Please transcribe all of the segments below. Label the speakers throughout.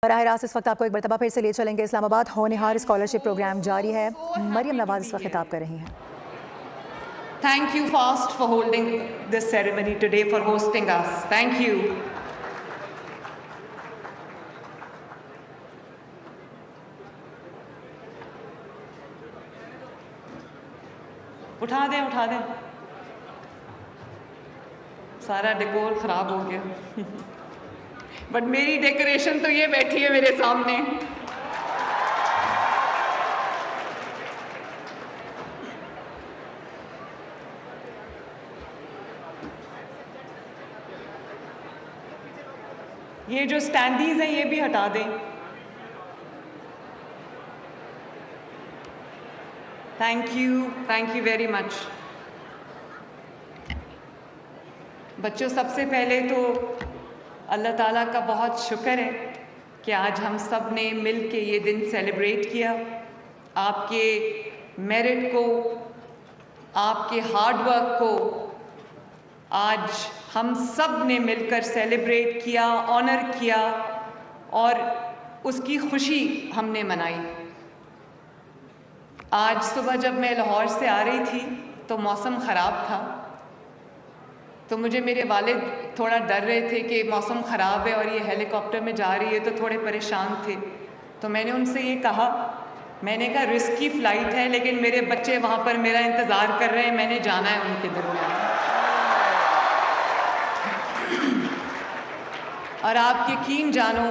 Speaker 1: براہ راست اس وقت آپ کو ایک مرتبہ پھر سے لے چلیں گے اسلام آباد۔ ہونہار اسکالرشپ پروگرام جاری ہے، مریم نواز اس وقت خطاب کر رہی ہیں۔
Speaker 2: Thank you FAST for holding this ceremony today, for hosting us. Thank you. اٹھا دیں سارا ڈیکور خراب ہو گیا بٹ میری ڈیکوریشن تو یہ بیٹھی ہے میرے سامنے۔ یہ جو سٹینڈیز ہیں یہ بھی ہٹا دیں۔ Thank you very much. بچوں، سب سے پہلے تو اللہ تعالیٰ کا بہت شکر ہے کہ آج ہم سب نے مل کے یہ دن سیلیبریٹ کیا۔ آپ کے میرٹ کو، آپ کے ہارڈ ورک کو آج ہم سب نے مل کر سیلیبریٹ کیا، آنر کیا، اور اس کی خوشی ہم نے منائی۔ آج صبح جب میں لاہور سے آ رہی تھی تو موسم خراب تھا، تو مجھے میرے والد تھوڑا ڈر رہے تھے کہ موسم خراب ہے اور یہ ہیلی کاپٹر میں جا رہی ہے، تو تھوڑے پریشان تھے۔ تو میں نے ان سے یہ کہا، میں نے کہا رسکی فلائٹ ہے لیکن میرے بچے وہاں پر میرا انتظار کر رہے ہیں، میں نے جانا ہے ان کے درمیان۔ اور آپ یقین جانو،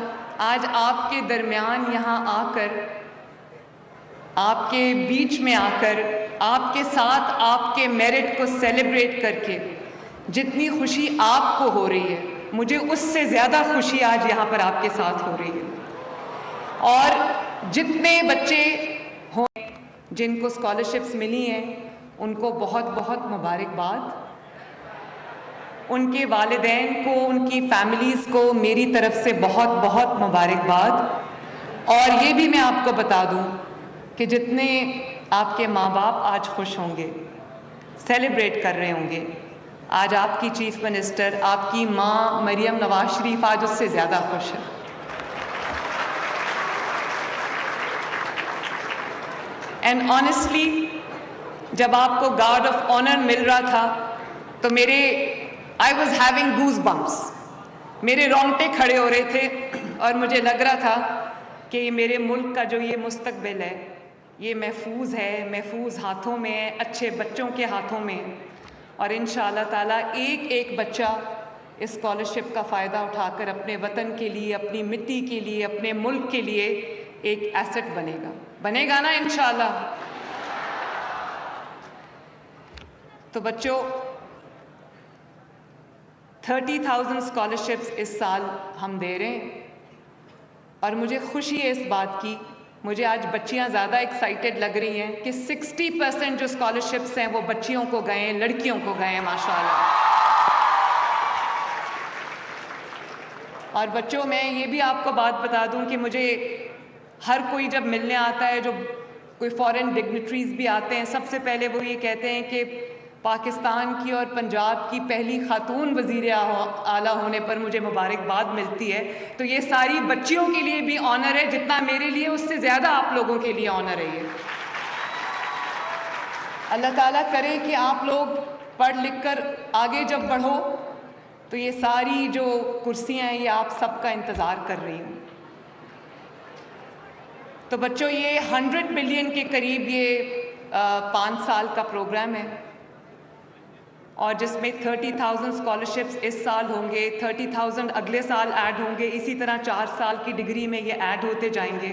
Speaker 2: آج آپ کے درمیان یہاں آ کر، آپ کے بیچ میں آ کر، آپ کے ساتھ آپ کے میرٹ کو سیلیبریٹ کر کے جتنی خوشی آپ کو ہو رہی ہے، مجھے اس سے زیادہ خوشی آج یہاں پر آپ کے ساتھ ہو رہی ہے۔ اور جتنے بچے ہوں جن کو اسکالرشپس ملی ہیں ان کو بہت بہت مبارکباد۔ ان کے والدین کو، ان کی فیملیز کو میری طرف سے بہت بہت مبارکباد۔ اور یہ بھی میں آپ کو بتا دوں کہ جتنے آپ کے ماں باپ آج خوش ہوں گے، سیلیبریٹ کر رہے ہوں گے، آج آپ کی چیف منسٹر، آپ کی ماں مریم نواز شریف آج اس سے زیادہ خوش ہے۔ اینڈ آنیسٹلی جب آپ کو گارڈ آف آنر مل رہا تھا تو I was having goosebumps، میرے رونگٹے کھڑے ہو رہے تھے، اور مجھے لگ رہا تھا کہ یہ میرے ملک کا جو یہ مستقبل ہے یہ محفوظ ہے، محفوظ ہاتھوں میں ہے، اچھے بچوں کے ہاتھوں میں ہے۔ اور انشاءاللہ تعالیٰ ایک ایک بچہ اس اسکالرشپ کا فائدہ اٹھا کر اپنے وطن کے لیے، اپنی مٹی کے لیے، اپنے ملک کے لیے ایک ایسٹ بنے گا نا انشاءاللہ۔ تو بچوں، 30,000 اسکالرشپس اس سال ہم دے رہے ہیں، اور مجھے خوشی ہے اس بات کی، مجھے آج بچیاں زیادہ ایکسائٹیڈ لگ رہی ہیں کہ 60% جو اسکالرشپس ہیں وہ بچیوں کو گئے ہیں، لڑکیوں کو گئے ہیں ماشاءاللہ۔ اور بچوں، میں یہ بھی آپ کو بات بتا دوں کہ مجھے ہر کوئی جب ملنے آتا ہے، جو کوئی فورن ڈگنیٹریز بھی آتے ہیں، سب سے پہلے وہ یہ کہتے ہیں کہ پاکستان کی اور پنجاب کی پہلی خاتون وزیر اعلیٰ ہونے پر مجھے مبارکباد ملتی ہے۔ تو یہ ساری بچیوں کے لیے بھی آنر ہے، جتنا میرے لیے اس سے زیادہ آپ لوگوں کے لیے آنر ہے یہ۔ اللہ تعالیٰ کرے کہ آپ لوگ پڑھ لکھ کر آگے جب بڑھو تو یہ ساری جو کرسیاں ہیں یہ آپ سب کا انتظار کر رہی ہوں۔ تو بچوں، یہ 100 بلین کے قریب یہ 5 سال کا پروگرام ہے، اور جس میں 30,000 اسکالرشپس اس سال ہوں گے، 30,000 اگلے سال ایڈ ہوں گے، اسی طرح 4 سال کی ڈگری میں یہ ایڈ ہوتے جائیں گے۔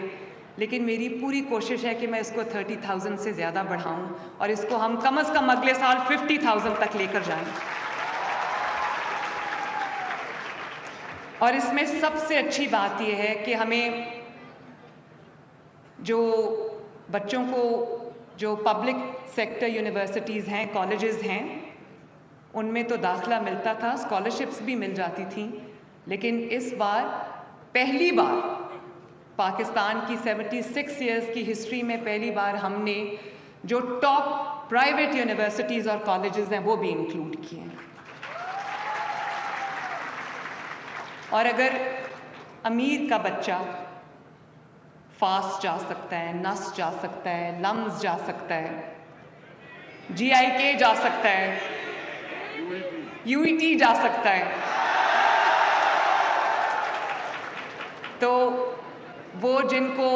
Speaker 2: لیکن میری پوری کوشش ہے کہ میں اس کو 30,000 سے زیادہ بڑھاؤں، اور اس کو ہم کم از کم اگلے سال 50,000 تک لے کر جائیں۔ اور اس میں سب سے اچھی بات یہ ہے کہ ہمیں جو بچوں کو جو پبلک سیکٹر یونیورسٹیز ہیں، کالجز ہیں، ان میں تو داخلہ ملتا تھا، اسکالرشپس بھی مل جاتی تھیں، لیکن اس بار پہلی بار پاکستان کی 76 ایئرز کی ہسٹری میں پہلی بار ہم نے جو ٹاپ پرائیویٹ یونیورسٹیز اور کالجز ہیں وہ بھی انکلوڈ کیے ہیں۔ اور اگر امیر کا بچہ فاسٹ جا سکتا ہے, نس جا سکتا ہے, لمز جا سکتا ہے, GIK جا سکتا ہے, UET جا سکتا ہے. تو وہ جن کو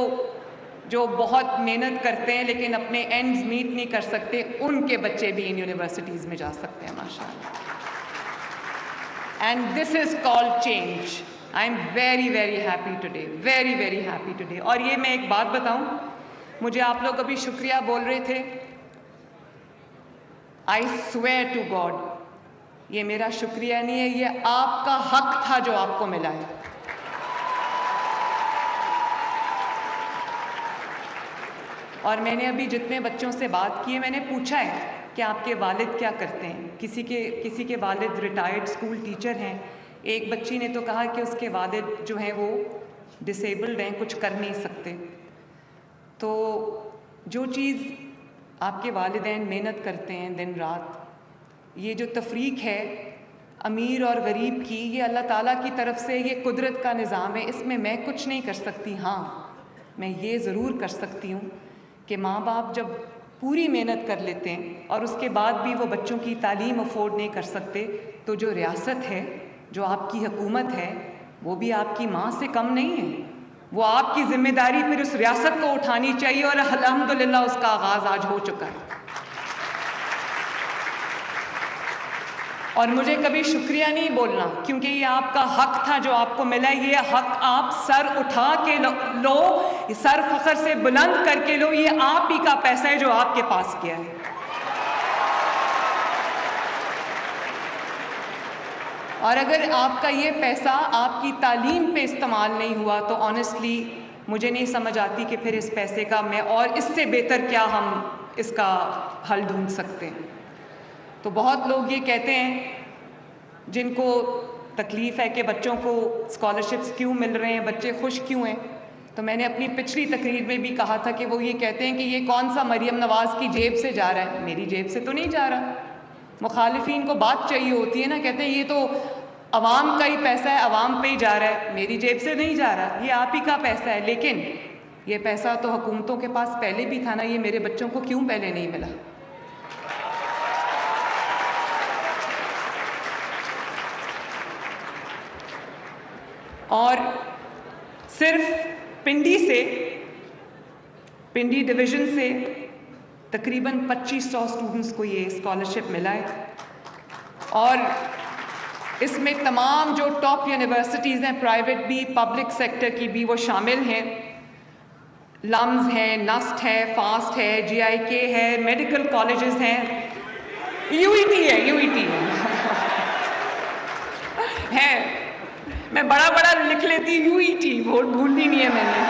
Speaker 2: جو بہت محنت کرتے ہیں لیکن اپنے اینڈز میٹ نہیں کر سکتے, ان کے بچے بھی ان یونیورسٹیز میں جا سکتے ہیں ماشاء اللہ. And this is called change. I am very very happy today, very very happy today. اور یہ میں ایک بات بتاؤں, مجھے آپ لوگ ابھی شکریہ بول رہے تھے. آئی سویئر ٹو گاڈ, یہ میرا شکریہ نہیں ہے, یہ آپ کا حق تھا جو آپ کو ملا ہے. اور میں نے ابھی جتنے بچوں سے بات کی ہے, میں نے پوچھا ہے کہ آپ کے والد کیا کرتے ہیں. کسی کے والد ریٹائرڈ اسکول ٹیچر ہیں. ایک بچی نے تو کہا کہ اس کے والد جو ہیں وہ ڈسیبلڈ ہیں, کچھ کر نہیں سکتے. تو جو چیز آپ کے والدین محنت کرتے ہیں دن رات, یہ جو تفریق ہے امیر اور غریب کی, یہ اللہ تعالیٰ کی طرف سے یہ قدرت کا نظام ہے. اس میں میں کچھ نہیں کر سکتی. ہاں, میں یہ ضرور کر سکتی ہوں کہ ماں باپ جب پوری محنت کر لیتے ہیں اور اس کے بعد بھی وہ بچوں کی تعلیم افورڈ نہیں کر سکتے, تو جو ریاست ہے, جو آپ کی حکومت ہے, وہ بھی آپ کی ماں سے کم نہیں ہے. وہ آپ کی ذمہ داری پھر اس ریاست کو اٹھانی چاہیے, اور الحمدللہ اس کا آغاز آج ہو چکا ہے. اور مجھے کبھی شکریہ نہیں بولنا, کیونکہ یہ آپ کا حق تھا جو آپ کو ملا. یہ حق آپ سر اٹھا کے لو, سر فخر سے بلند کر کے لو. یہ آپ ہی کا پیسہ ہے جو آپ کے پاس کیا ہے. اور اگر آپ کا یہ پیسہ آپ کی تعلیم پہ استعمال نہیں ہوا تو آنیسٹلی مجھے نہیں سمجھ آتی کہ پھر اس پیسے کا میں اور اس سے بہتر کیا ہم اس کا حل ڈھونڈ سکتے ہیں. تو بہت لوگ یہ کہتے ہیں جن کو تکلیف ہے کہ بچوں کو اسکالرشپس کیوں مل رہے ہیں, بچے خوش کیوں ہیں. تو میں نے اپنی پچھلی تقریر میں بھی کہا تھا کہ وہ یہ کہتے ہیں کہ یہ کون سا مریم نواز کی جیب سے جا رہا ہے. میری جیب سے تو نہیں جا رہا. مخالفین کو بات چاہیے ہوتی ہے نا, کہتے ہیں یہ تو عوام کا ہی پیسہ ہے, عوام پہ ہی جا رہا ہے, میری جیب سے نہیں جا رہا, یہ آپ ہی کا پیسہ ہے. لیکن یہ پیسہ تو حکومتوں کے پاس پہلے بھی تھا نا, یہ میرے بچوں کو کیوں پہلے نہیں ملا. اور صرف پنڈی ڈویژن سے تقریباً 2500 اسٹوڈنٹس کو یہ اسکالرشپ ملا ہے. اور اس میں تمام جو ٹاپ یونیورسٹیز ہیں, پرائیویٹ بھی پبلک سیکٹر کی بھی, وہ شامل ہیں. لمز ہے, نسٹ ہے, فاسٹ ہے, GIK ہے, میڈیکل کالجز ہیں, UET ہے. میں بڑا لکھ لیتی UET, وہ بھولنی نہیں ہے میں نے.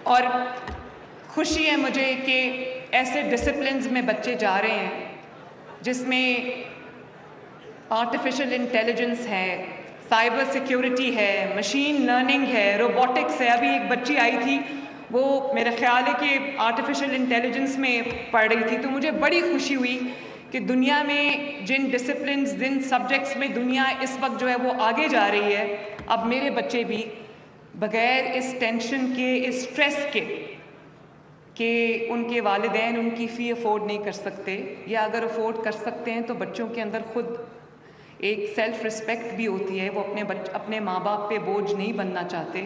Speaker 2: اور خوشی ہے مجھے کہ ایسے ڈسپلنز میں بچے جا رہے ہیں جس میں آرٹیفیشل انٹیلیجنس ہے, سائبر سیکیورٹی ہے, مشین لرننگ ہے, روبوٹکس ہے. ابھی ایک بچی آئی تھی, وہ میرا خیال ہے کہ آرٹیفیشل انٹیلیجنس میں پڑھ رہی تھی. تو مجھے بڑی خوشی ہوئی کہ دنیا میں جن ڈسپلنز, جن سبجیکٹس میں دنیا اس وقت جو ہے وہ آگے جا رہی ہے, اب میرے بچے بھی بغیر اس ٹینشن کے, اس سٹریس کے کہ ان کے والدین ان کی فی افورڈ نہیں کر سکتے, یا اگر افورڈ کر سکتے ہیں تو بچوں کے اندر خود ایک سیلف رسپیکٹ بھی ہوتی ہے, وہ اپنے ماں باپ پہ بوجھ نہیں بننا چاہتے.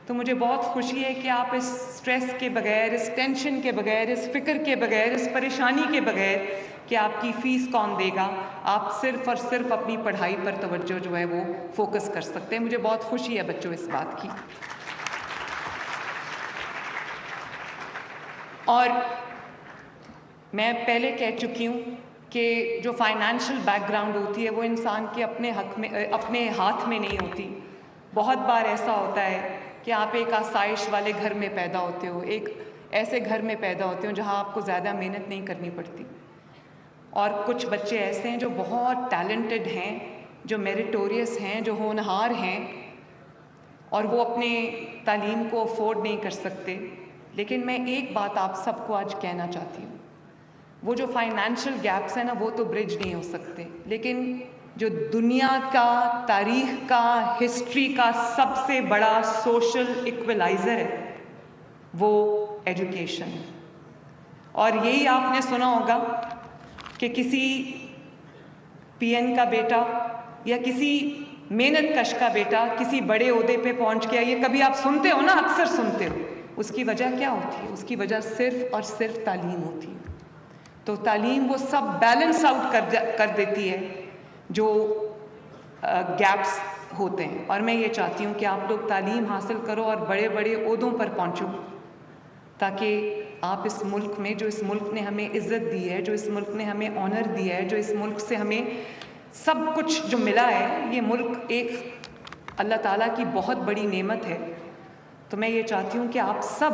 Speaker 2: تو مجھے بہت خوشی ہے کہ آپ اس سٹریس کے بغیر, اس ٹینشن کے بغیر, اس فکر کے بغیر, اس پریشانی کے بغیر کہ آپ کی فیس کون دے گا, آپ صرف اور صرف اپنی پڑھائی پر توجہ جو ہے وہ فوکس کر سکتے ہیں. مجھے بہت خوشی ہے بچوں اس بات کی. اور میں پہلے کہہ چکی ہوں کہ جو فائنینشیل بیک گراؤنڈ ہوتی ہے وہ انسان کے اپنے ہاتھ میں نہیں ہوتی. بہت بار ایسا ہوتا ہے کہ آپ ایک آسائش والے گھر میں پیدا ہوتے ہو, ایک ایسے گھر میں پیدا ہوتے ہو جہاں آپ کو زیادہ محنت نہیں کرنی پڑتی. اور کچھ بچے ایسے ہیں جو بہت ٹیلنٹڈ ہیں, جو میریٹوریس ہیں, جو ہونہار ہیں, اور وہ اپنے تعلیم کو افورڈ نہیں کر سکتے. لیکن میں ایک بات آپ سب کو آج کہنا چاہتی ہوں, وہ جو فائنینشیل گیپس ہیں نا, وہ تو برج نہیں ہو سکتے, لیکن جو دنیا کا تاریخ کا ہسٹری کا سب سے بڑا سوشل ایکولائزر ہے وہ ایجوکیشن ہے. اور یہی آپ نے سنا ہوگا کہ کسی پی این کا بیٹا یا کسی محنت کش کا بیٹا کسی بڑے عہدے پہ پہنچ گیا. یہ کبھی آپ سنتے ہو نا, اکثر سنتے ہو. اس کی وجہ کیا ہوتی ہے؟ اس کی وجہ صرف اور صرف تعلیم ہوتی ہے. تو تعلیم وہ سب بیلنس آؤٹ کر دیتی ہے جو گیپس ہوتے ہیں. اور میں یہ چاہتی ہوں کہ آپ لوگ تعلیم حاصل کرو اور بڑے بڑے عہدوں پر پہنچو, تاکہ آپ اس ملک میں, جو اس ملک نے ہمیں عزت دی ہے, جو اس ملک نے ہمیں آنر دیا ہے, جو اس ملک سے ہمیں سب کچھ جو ملا ہے, یہ ملک ایک اللہ تعالیٰ کی بہت بڑی نعمت ہے. تو میں یہ چاہتی ہوں کہ آپ سب,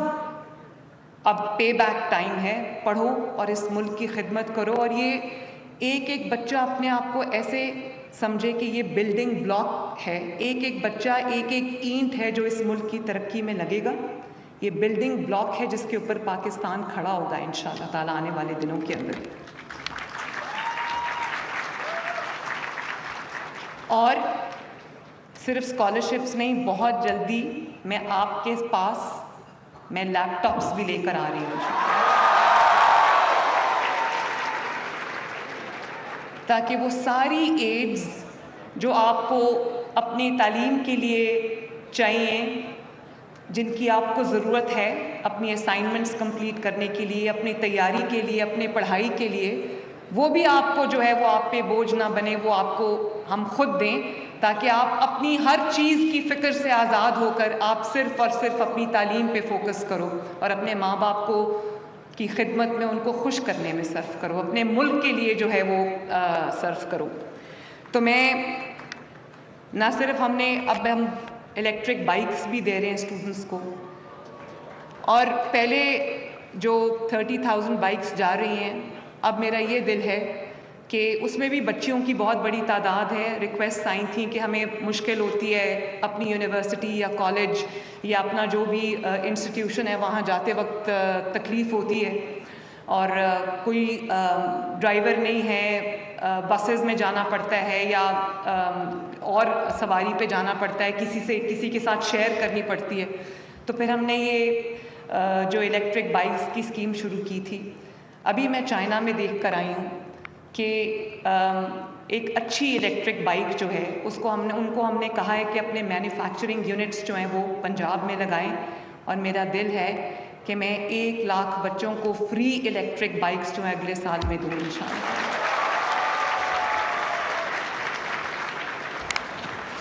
Speaker 2: اب پے بیک ٹائم ہے, پڑھو اور اس ملک کی خدمت کرو. اور یہ ایک ایک بچہ اپنے آپ کو ایسے سمجھے کہ یہ بلڈنگ بلاک ہے, ایک ایک بچہ ایک ایک اینٹ ہے جو اس ملک کی ترقی میں لگے گا. یہ بلڈنگ بلاک ہے جس کے اوپر پاکستان کھڑا ہوگا انشاءاللہ تعالیٰ آنے والے دنوں کے اندر. اور صرف اسکالرشپس نہیں, بہت جلدی میں آپ کے پاس میں لیپ ٹاپس بھی لے کر آ رہی ہوں, تاکہ وہ ساری ایڈز جو آپ کو اپنی تعلیم کے لیے چاہیے, جن کی آپ کو ضرورت ہے اپنی اسائنمنٹس کمپلیٹ کرنے کے لیے, اپنی تیاری کے لیے, اپنی پڑھائی کے لیے, وہ بھی آپ کو جو ہے وہ آپ پہ بوجھ نہ بنے, وہ آپ کو ہم خود دیں, تاکہ آپ اپنی ہر چیز کی فکر سے آزاد ہو کر آپ صرف اور صرف اپنی تعلیم پہ فوکس کرو اور اپنے ماں باپ کو کی خدمت میں ان کو خوش کرنے میں صرف کرو, اپنے ملک کے لیے جو ہے وہ صرف کرو. تو میں نہ صرف ہم الیکٹرک بائکس بھی دے رہے ہیں اسٹوڈنٹس کو, اور پہلے جو 30,000 بائکس جا رہی ہیں, اب میرا یہ دل ہے کہ اس میں بھی بچیوں کی بہت بڑی تعداد ہے. ریکویسٹ آئی تھیں کہ ہمیں مشکل ہوتی ہے اپنی یونیورسٹی یا کالج یا اپنا جو بھی انسٹیٹیوشن ہے وہاں جاتے وقت تکلیف ہوتی ہے, اور کوئی ڈرائیور نہیں ہے, بسز میں جانا پڑتا ہے یا اور سواری پہ جانا پڑتا ہے, کسی کے ساتھ شیئر کرنی پڑتی ہے. تو پھر ہم نے یہ جو الیکٹرک بائکس کی اسکیم شروع کی تھی. ابھی میں چائنا میں دیکھ کر آئی ہوں کہ ایک اچھی الیکٹرک بائک جو ہے ان کو ہم نے کہا ہے کہ اپنے مینوفیکچرنگ یونٹس جو ہیں وہ پنجاب میں لگائیں, اور میرا دل ہے کہ میں 1,00,000 بچوں کو فری الیکٹرک بائکس جو ہیں اگلے سال میں دوں انشاءاللہ.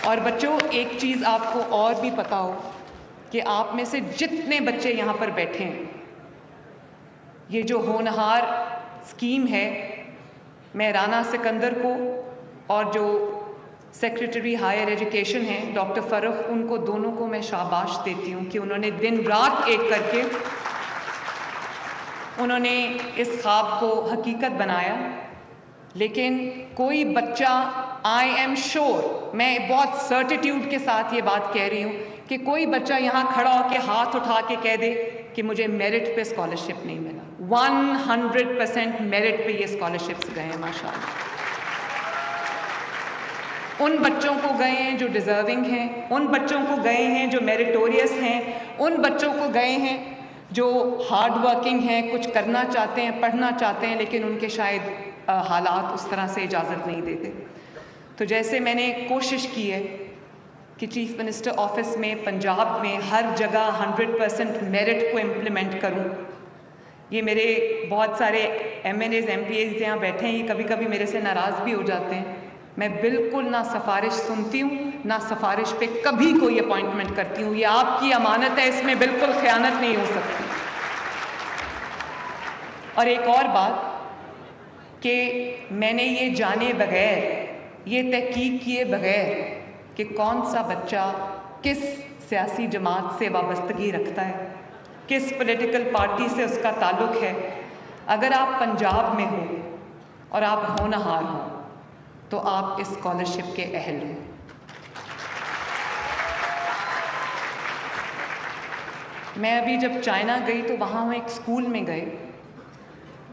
Speaker 2: اور بچوں, ایک چیز آپ کو اور بھی پتہ ہو کہ آپ میں سے جتنے بچے یہاں پر بیٹھے ہیں, یہ جو ہونہار اسکیم ہے, میں رانا سکندر کو اور جو سیکریٹری ہائر ایجوکیشن ہیں ڈاکٹر فرخ, ان کو دونوں کو میں شاباش دیتی ہوں کہ انہوں نے دن رات ایک کر کے انہوں نے اس خواب کو حقیقت بنایا. لیکن کوئی بچہ, آئی ایم شیور, میں بہت سرٹیٹیوڈ کے ساتھ یہ بات کہہ رہی ہوں کہ کوئی بچہ یہاں کھڑا ہو کے ہاتھ اٹھا کے کہہ دے کہ مجھے میرٹ پہ اسکالرشپ نہیں ملا. 100% میرٹ پہ یہ اسکالرشپس گئے ہیں ماشاءاللہ. ان بچوں کو گئے ہیں جو ڈیزرونگ ہیں, ان بچوں کو گئے ہیں جو میریٹوریس ہیں, ان بچوں کو گئے ہیں جو ہارڈ ورکنگ ہیں, کچھ کرنا چاہتے ہیں, پڑھنا چاہتے ہیں, لیکن ان کے شاید حالات اس طرح سے اجازت نہیں دیتے. تو جیسے میں نے کوشش کی ہے کہ چیف منسٹر آفس میں پنجاب میں ہر جگہ 100% میرٹ کو امپلیمنٹ کروں. یہ میرے بہت سارے M N As, M P As یہاں بیٹھے ہیں, یہ کبھی کبھی میرے سے ناراض بھی ہو جاتے ہیں. میں بالکل نہ سفارش سنتی ہوں, نہ سفارش پہ کبھی کوئی اپوائنٹمنٹ کرتی ہوں. یہ آپ کی امانت ہے, اس میں بالکل خیانت نہیں ہو سکتی. اور ایک اور بات کہ میں نے یہ جانے بغیر, یہ تحقیق کیے بغیر کہ کون سا بچہ کس سیاسی جماعت سے وابستگی رکھتا ہے, کس پولیٹیکل پارٹی سے اس کا تعلق ہے, اگر آپ پنجاب میں ہو اور آپ ہونہار ہوں تو آپ اس اسکالرشپ کے اہل ہیں. میں ابھی جب چائنا گئی تو وہاں ہم ایک اسکول میں گئے.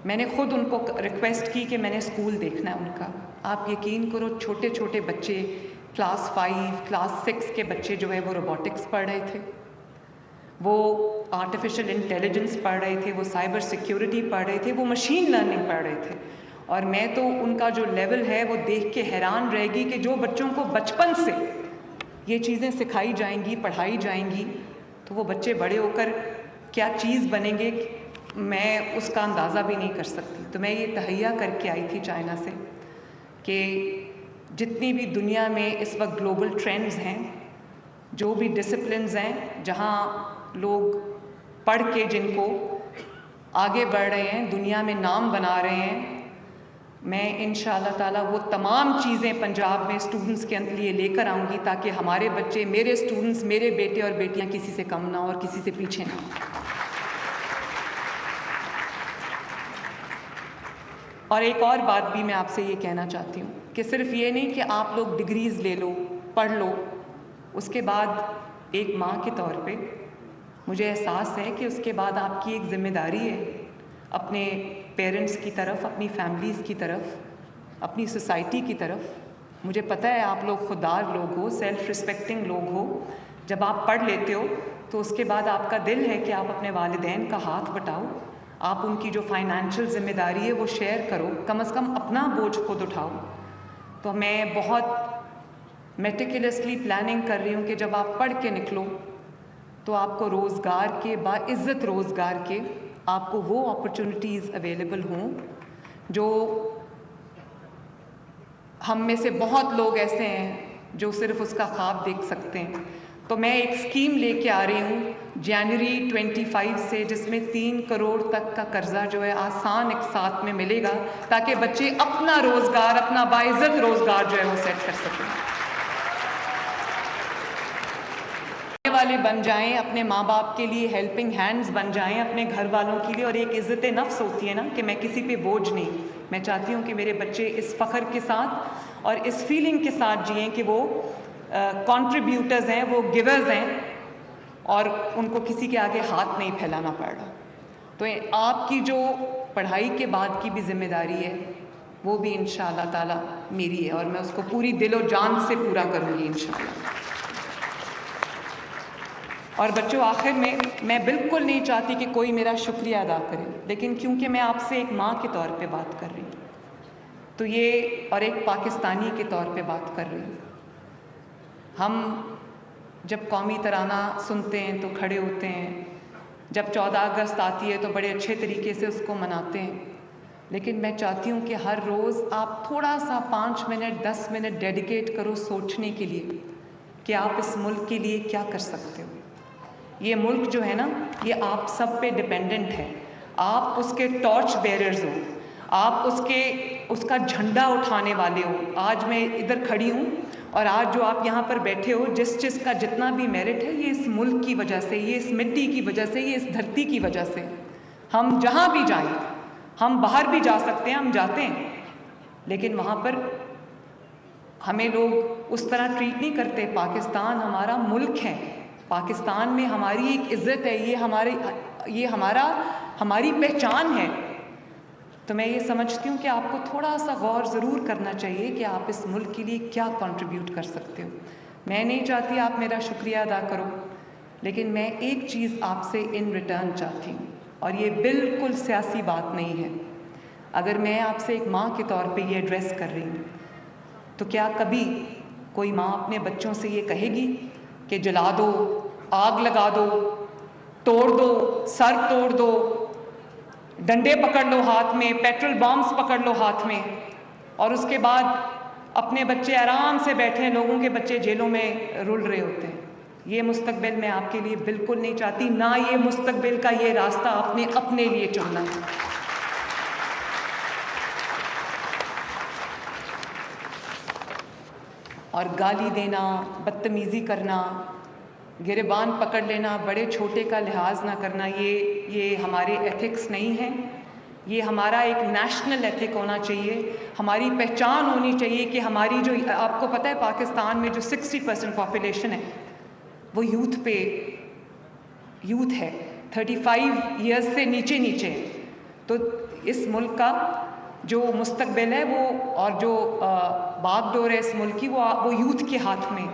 Speaker 2: میں نے خود ان کو ریکویسٹ کی کہ میں نے اسکول دیکھنا ہے ان کا. آپ یقین کرو چھوٹے چھوٹے بچے کلاس 5 کلاس 6 کے بچے جو ہے وہ روبوٹکس پڑھ رہے تھے، وہ آرٹیفیشل انٹیلیجنس پڑھ رہے تھے، وہ سائبر سیکیورٹی پڑھ رہے تھے، وہ مشین لرننگ پڑھ رہے تھے. اور میں تو ان کا جو لیول ہے وہ دیکھ کے حیران رہے گی کہ جو بچوں کو بچپن سے یہ چیزیں سکھائی جائیں گی، پڑھائی جائیں گی، تو وہ بچے بڑے ہو کر کیا چیز بنیں گے میں اس کا اندازہ بھی نہیں کر سکتی. تو میں یہ تہیہ کر کے آئی تھی چائنا سے کہ جتنی بھی دنیا میں اس وقت گلوبل ٹرینڈز ہیں، جو بھی ڈسپلنز ہیں جہاں لوگ پڑھ کے جن کو آگے بڑھ رہے ہیں، دنیا میں نام بنا رہے ہیں، میں انشاءاللہ تعالیٰ وہ تمام چیزیں پنجاب میں اسٹوڈنٹس کے لیے لے کر آؤں گی تاکہ ہمارے بچے، میرے اسٹوڈنٹس، میرے بیٹے اور بیٹیاں کسی سے کم نہ ہوں اور کسی سے پیچھے نہ ہوں. اور ایک اور بات بھی میں آپ سے یہ کہنا چاہتی ہوں کہ صرف یہ نہیں کہ آپ لوگ ڈگریز لے لو، پڑھ لو، اس کے بعد ایک ماں کے طور پہ مجھے احساس ہے کہ اس کے بعد آپ کی ایک ذمہ داری ہے اپنے پیرنٹس کی طرف، اپنی فیملیز کی طرف، اپنی سوسائٹی کی طرف. مجھے پتہ ہے آپ لوگ خوددار لوگ ہو، سیلف رسپیکٹنگ لوگ ہو. جب آپ پڑھ لیتے ہو تو اس کے بعد آپ کا دل ہے کہ آپ اپنے والدین کا ہاتھ بٹاؤ، آپ ان کی جو فائنینشیل ذمہ داری ہے وہ شیئر کرو، کم از کم اپنا بوجھ خود اٹھاؤ. تو میں بہت میٹیکولسلی پلاننگ کر رہی ہوں کہ جب آپ پڑھ کے نکلو تو آپ کو روزگار کے، باعزت روزگار کے، آپ کو وہ اپرچونٹیز اویلیبل ہوں جو ہم میں سے بہت لوگ ایسے ہیں جو صرف اس کا خواب دیکھ سکتے ہیں. تو میں ایک اسکیم لے کے آ رہی ہوں جنوری 25 سے، جس میں 3 کروڑ تک کا قرضہ جو ہے آسان ایک ساتھ میں ملے گا تاکہ بچے اپنا روزگار، اپنا باعزت روزگار جو ہے وہ سیٹ کر سکیں، والے بن جائیں، اپنے ماں باپ کے لیے ہیلپنگ ہینڈز بن جائیں، اپنے گھر والوں کے لیے. اور ایک عزت نفس ہوتی ہے نا کہ میں کسی پہ بوجھ نہیں. میں چاہتی ہوں کہ میرے بچے اس فخر کے ساتھ اور اس فیلنگ کے ساتھ جئیں کہ وہ کنٹریبیوٹرز ہیں، وہ گیورز ہیں اور ان کو کسی کے آگے ہاتھ نہیں پھیلانا پڑ رہا. تو آپ کی جو پڑھائی کے بعد کی بھی ذمہ داری ہے وہ بھی انشاءاللہ تعالیٰ میری ہے اور میں اس کو پوری دل و جان سے پورا کروں گی انشاءاللہ. اور بچوں، آخر میں بالکل نہیں چاہتی کہ کوئی میرا شکریہ ادا کرے، لیکن کیونکہ میں آپ سے ایک ماں کے طور پہ بات کر رہی ہوں تو یہ، اور ایک پاکستانی کے طور پہ بات کر رہی ہوں. ہم جب قومی ترانہ سنتے ہیں تو کھڑے ہوتے ہیں، جب 14 اگست آتی ہے تو بڑے اچھے طریقے سے اس کو مناتے ہیں، لیکن میں چاہتی ہوں کہ ہر روز آپ تھوڑا سا 5 منٹ 10 منٹ ڈیڈیکیٹ کرو سوچنے کے لیے کہ آپ اس ملک کے لیے کیا کر سکتے ہو. یہ ملک جو ہے نا، یہ آپ سب پہ ڈیپینڈنٹ ہے. آپ اس کے ٹارچ بیررز ہو، آپ اس کا جھنڈا اٹھانے والے ہو. آج میں ادھر کھڑی ہوں اور آج جو آپ یہاں پر بیٹھے ہو، جس کا جتنا بھی میرٹ ہے، یہ اس ملک کی وجہ سے، یہ اس مٹی کی وجہ سے، یہ اس دھرتی کی وجہ سے. ہم جہاں بھی جائیں، ہم باہر بھی جا سکتے ہیں، ہم جاتے ہیں، لیکن وہاں پر ہمیں لوگ اس طرح ٹریٹ نہیں کرتے. پاکستان ہمارا ملک ہے، پاکستان میں ہماری ایک عزت ہے، یہ ہماری پہچان ہے. تو میں یہ سمجھتی ہوں کہ آپ کو تھوڑا سا غور ضرور کرنا چاہیے کہ آپ اس ملک کے لیے کیا کنٹریبیوٹ کر سکتے ہو. میں نہیں چاہتی آپ میرا شکریہ ادا کرو، لیکن میں ایک چیز آپ سے ان ریٹرن چاہتی ہوں، اور یہ بالکل سیاسی بات نہیں ہے. اگر میں آپ سے ایک ماں کے طور پہ یہ ایڈریس کر رہی ہوں تو کیا کبھی کوئی ماں اپنے بچوں سے یہ کہے گی کہ جلا دو، آگ لگا دو، توڑ دو، سر توڑ دو، ڈنڈے پکڑ لو ہاتھ میں، پیٹرول بامز پکڑ لو ہاتھ میں، اور اس کے بعد اپنے بچے آرام سے بیٹھے، لوگوں کے بچے جیلوں میں رل رہے ہوتے ہیں؟ یہ مستقبل میں آپ کے لیے بالکل نہیں چاہتی، نہ یہ مستقبل کا یہ راستہ آپ نے اپنے لیے چننا ہے. اور گالی دینا، بدتمیزی کرنا، گریبان پکڑ لینا، بڑے چھوٹے کا لحاظ نہ کرنا، یہ ہمارے ایتھکس نہیں ہیں. یہ ہمارا ایک نیشنل ایتھک ہونا چاہیے. ہماری پہچان ہونی چاہیے کہ ہماری جو، آپ کو پتہ ہے پاکستان میں جو 60% پاپولیشن ہے وہ یوتھ ہے، 35 ایئرز سے نیچے. تو اس ملک کا جو مستقبل ہے وہ اور جو باغ ڈور ہے اس ملک کی وہ یوتھ کے ہاتھ میں.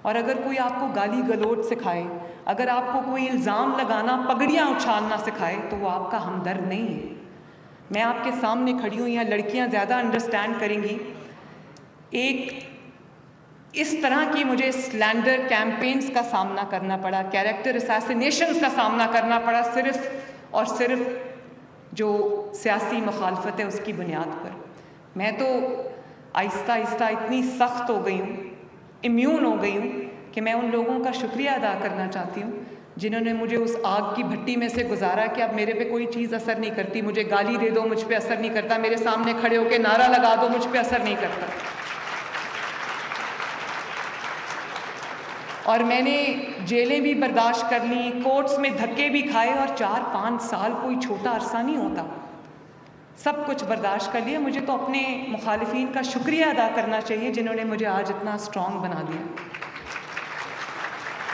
Speaker 2: اور اگر کوئی آپ کو گالی گلوچ سکھائے, اگر آپ کو کوئی الزام لگانا, پگڑیاں اچھالنا سکھائے, تو وہ آپ کا ہمدرد نہیں ہے. میں آپ کے سامنے کھڑی ہوں, یہاں لڑکیاں زیادہ انڈرسٹینڈ کریں گی. ایک اس طرح کی مجھے سلینڈر کیمپینز کا سامنا کرنا پڑا, کیریکٹر اسیسینیشنز کا سامنا کرنا پڑا, صرف اور صرف جو سیاسی مخالفت ہے اس کی بنیاد پر. میں تو آہستہ آہستہ اتنی سخت ہو گئی ہوں, امیون ہو گئی ہوں, کہ میں ان لوگوں کا شکریہ ادا کرنا چاہتی ہوں جنہوں نے مجھے اس آگ کی بھٹی میں سے گزارا کہ اب میرے پہ کوئی چیز اثر نہیں کرتی. مجھے گالی دے دو, مجھ پہ اثر نہیں کرتا. میرے سامنے کھڑے ہو کے نعرہ لگا دو, مجھ پہ اثر نہیں کرتا. اور میں نے جیلیں بھی برداشت کر لیں, کورٹس میں دھکے بھی کھائے, اور 4-5 سال کوئی چھوٹا عرصہ نہیں ہوتا. سب کچھ برداشت کر لیا. مجھے تو اپنے مخالفین کا شکریہ ادا کرنا چاہیے جنہوں نے مجھے آج اتنا اسٹرانگ بنا دیا.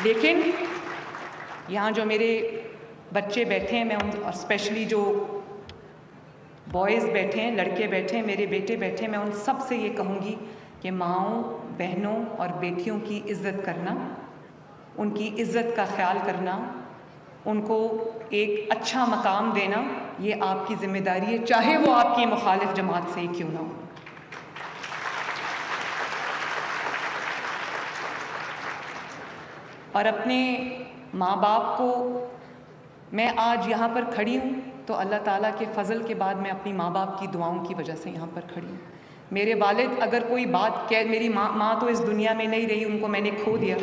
Speaker 2: لیکن یہاں جو میرے بچے بیٹھے ہیں, میں ان, اور اسپیشلی جو بوائز بیٹھے ہیں, لڑکے بیٹھے ہیں, میرے بیٹے بیٹھے ہیں, میں ان سب سے یہ کہوں گی کہ ماؤں, بہنوں اور بیٹیوں کی عزت کرنا, ان کی عزت کا خیال کرنا, ان کو ایک اچھا مقام دینا, یہ آپ کی ذمہ داری ہے, چاہے وہ آپ کی مخالف جماعت سے ہی کیوں نہ ہو. اور اپنے ماں باپ کو, میں آج یہاں پر کھڑی ہوں تو اللہ تعالیٰ کے فضل کے بعد میں اپنی ماں باپ کی دعاؤں کی وجہ سے یہاں پر کھڑی ہوں. میرے والد اگر کوئی بات کہہ, میری ماں تو اس دنیا میں نہیں رہی, ان کو میں نے کھو دیا,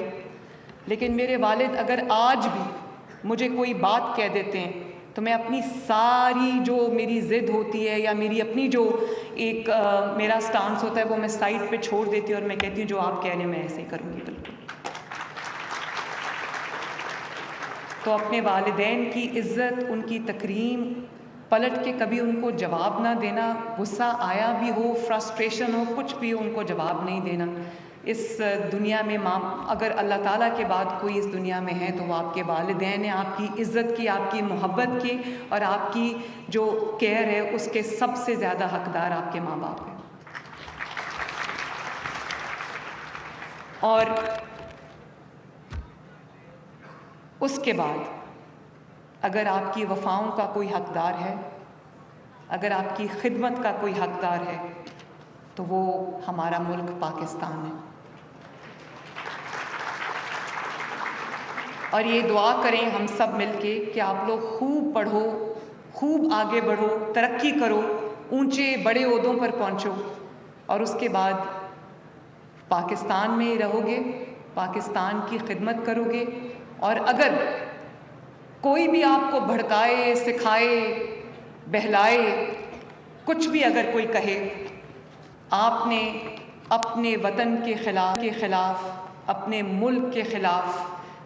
Speaker 2: لیکن میرے والد اگر آج بھی مجھے کوئی بات کہہ دیتے ہیں تو میں اپنی ساری جو میری ضد ہوتی ہے یا میری اپنی جو ایک میرا سٹانس ہوتا ہے وہ میں سائڈ پہ چھوڑ دیتی ہوں, اور میں کہتی ہوں جو آپ کہہ رہے ہیں میں ایسے ہی کروں گی. بالکل. تو اپنے والدین کی عزت, ان کی تکریم, پلٹ کے کبھی ان کو جواب نہ دینا, غصہ آیا بھی ہو, فرسٹریشن ہو, کچھ بھی ہو, ان کو جواب نہیں دینا. اس دنیا میں ماں, اگر اللہ تعالیٰ کے بعد کوئی اس دنیا میں ہے تو وہ آپ کے والدین ہیں. آپ کی عزت کی, آپ کی محبت کی اور آپ کی جو کیئر ہے اس کے سب سے زیادہ حقدار آپ کے ماں باپ ہیں. اور اس کے بعد اگر آپ کی وفاؤں کا کوئی حقدار ہے, اگر آپ کی خدمت کا کوئی حقدار ہے, تو وہ ہمارا ملک پاکستان ہے. اور یہ دعا کریں ہم سب مل کے کہ آپ لوگ خوب پڑھو, خوب آگے بڑھو, ترقی کرو, اونچے بڑے عہدوں پر پہنچو, اور اس کے بعد پاکستان میں ہی رہو گے, پاکستان کی خدمت کرو گے. اور اگر کوئی بھی آپ کو بھڑکائے, سکھائے, بہلائے, کچھ بھی اگر کوئی کہے, آپ نے اپنے وطن کے خلاف, اپنے ملک کے خلاف,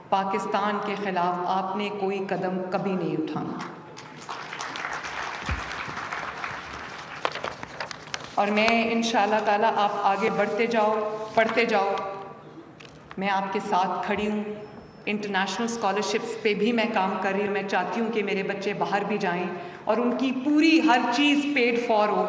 Speaker 2: پاکستان کے خلاف آپ نے کوئی قدم کبھی نہیں اٹھانا. اور میں انشاءاللہ تعالیٰ آپ آگے بڑھتے جاؤ, پڑھتے جاؤ, میں آپ کے ساتھ کھڑی ہوں. انٹرنیشنل اسکالرشپس پہ بھی میں کام کر رہی ہوں. میں چاہتی ہوں کہ میرے بچے باہر بھی جائیں اور ان کی پوری ہر چیز پیڈ فار ہو.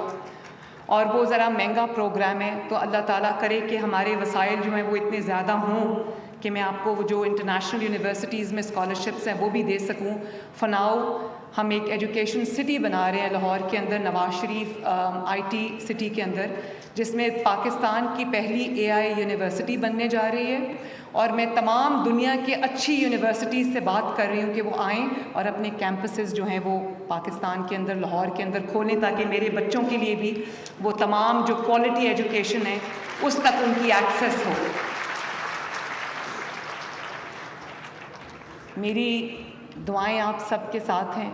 Speaker 2: اور وہ ذرا مہنگا پروگرام ہے, تو اللہ تعالیٰ کرے کہ ہمارے وسائل جو ہیں وہ اتنے زیادہ ہوں کہ میں آپ کو وہ جو انٹرنیشنل یونیورسٹیز میں اسکالرشپس ہیں وہ بھی دے سکوں. فناؤ ہم ایک ایجوکیشن سٹی بنا رہے ہیں لاہور کے اندر, Nawaz Sharif I T city کے اندر, جس میں پاکستان کی پہلی اے آئی یونیورسٹی بننے جا رہی ہے. اور میں تمام دنیا کے اچھی یونیورسٹیز سے بات کر رہی ہوں کہ وہ آئیں اور اپنے کیمپسز جو ہیں وہ پاکستان کے اندر, لاہور کے اندر کھولیں, تاکہ میرے بچوں کے لیے بھی وہ تمام جو کوالٹی ایجوکیشن ہے اس تک ان کی ایکسیس ہو. میری دعائیں آپ سب کے ساتھ ہیں,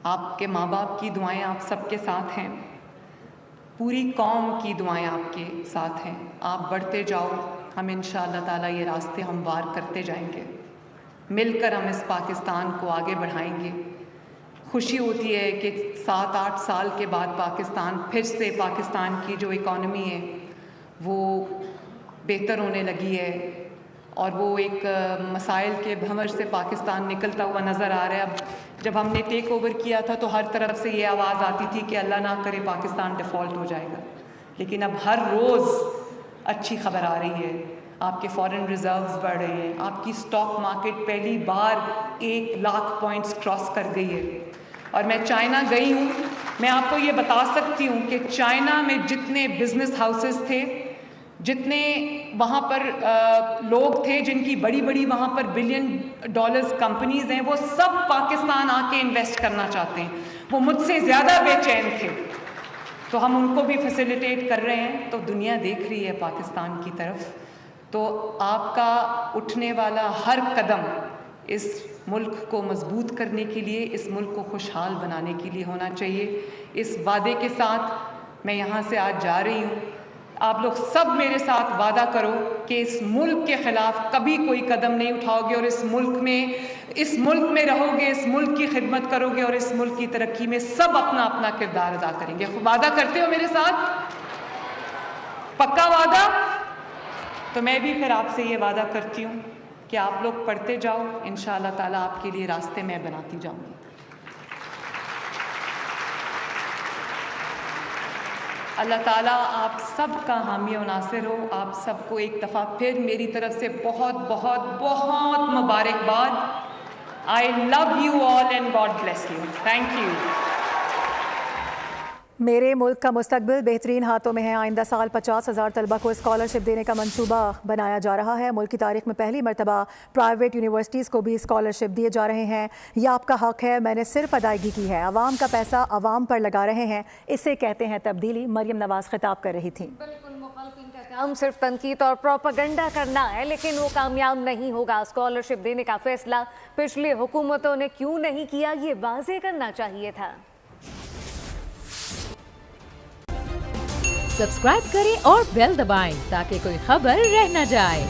Speaker 2: آپ کے ماں باپ کی دعائیں آپ سب کے ساتھ ہیں, پوری قوم کی دعائیں آپ کے ساتھ ہیں. آپ بڑھتے جاؤ, ہم انشاءاللہ تعالیٰ یہ راستے ہموار کرتے جائیں گے, مل کر ہم اس پاکستان کو آگے بڑھائیں گے. خوشی ہوتی ہے کہ 7-8 سال کے بعد پاکستان پھر سے, پاکستان کی جو اکانومی ہے وہ بہتر ہونے لگی ہے, اور وہ ایک مسائل کے بھنور سے پاکستان نکلتا ہوا نظر آ رہا ہے. اب جب ہم نے ٹیک اوور کیا تھا تو ہر طرف سے یہ آواز آتی تھی کہ اللہ نہ کرے پاکستان ڈیفالٹ ہو جائے گا, لیکن اب ہر روز اچھی خبر آ رہی ہے. آپ کے فارن ریزروز بڑھ رہے ہیں, آپ کی اسٹاک مارکیٹ پہلی بار 1,00,000 پوائنٹس کراس کر گئی ہے. اور میں چائنا گئی ہوں, میں آپ کو یہ بتا سکتی ہوں کہ چائنا میں جتنے بزنس ہاؤسز تھے, جتنے وہاں پر لوگ تھے جن کی بڑی بڑی وہاں پر $1 بلین کمپنیز ہیں, وہ سب پاکستان آ کے انویسٹ کرنا چاہتے ہیں. وہ مجھ سے زیادہ بے چین تھے, تو ہم ان کو بھی فیسیلیٹیٹ کر رہے ہیں. تو دنیا دیکھ رہی ہے پاکستان کی طرف. تو آپ کا اٹھنے والا ہر قدم اس ملک کو مضبوط کرنے کے لیے, اس ملک کو خوشحال بنانے کے لیے ہونا چاہیے. اس وعدے کے ساتھ میں یہاں سے آج جا رہی ہوں. آپ لوگ سب میرے ساتھ وعدہ کرو کہ اس ملک کے خلاف کبھی کوئی قدم نہیں اٹھاؤ گے, اور اس ملک میں رہو گے, اس ملک کی خدمت کرو گے, اور اس ملک کی ترقی میں سب اپنا اپنا کردار ادا کریں گے. وعدہ کرتے ہو میرے ساتھ؟ پکا وعدہ؟ تو میں بھی پھر آپ سے یہ وعدہ کرتی ہوں کہ آپ لوگ پڑھتے جاؤ, انشاءاللہ تعالیٰ آپ کے لیے راستے میں بناتی جاؤں گی. اللہ تعالیٰ آپ سب کا حامی و ناصر ہو. آپ سب کو ایک دفعہ پھر میری طرف سے بہت بہت بہت مبارکباد. I love you all and God bless you. Thank you.
Speaker 1: میرے ملک کا مستقبل بہترین ہاتھوں میں ہے. آئندہ سال 50,000 طلبہ کو اسکالرشپ دینے کا منصوبہ بنایا جا رہا ہے. ملک کی تاریخ میں پہلی مرتبہ پرائیویٹ یونیورسٹیز کو بھی اسکالرشپ دیے جا رہے ہیں. یہ آپ کا حق ہے, میں نے صرف ادائیگی کی ہے. عوام کا پیسہ عوام پر لگا رہے ہیں, اسے کہتے ہیں تبدیلی. مریم نواز خطاب کر رہی تھیں.
Speaker 3: بالکل, مخالفین کا کام صرف تنقید اور پروپیگنڈا کرنا ہے, لیکن وہ کامیاب نہیں ہوگا. اسکالرشپ دینے کا فیصلہ پچھلی حکومتوں نے کیوں نہیں کیا, یہ واضح کرنا چاہیے تھا.
Speaker 4: سبسکرائب کریں اور بیل دبائیں تاکہ کوئی خبر رہ نہ جائے.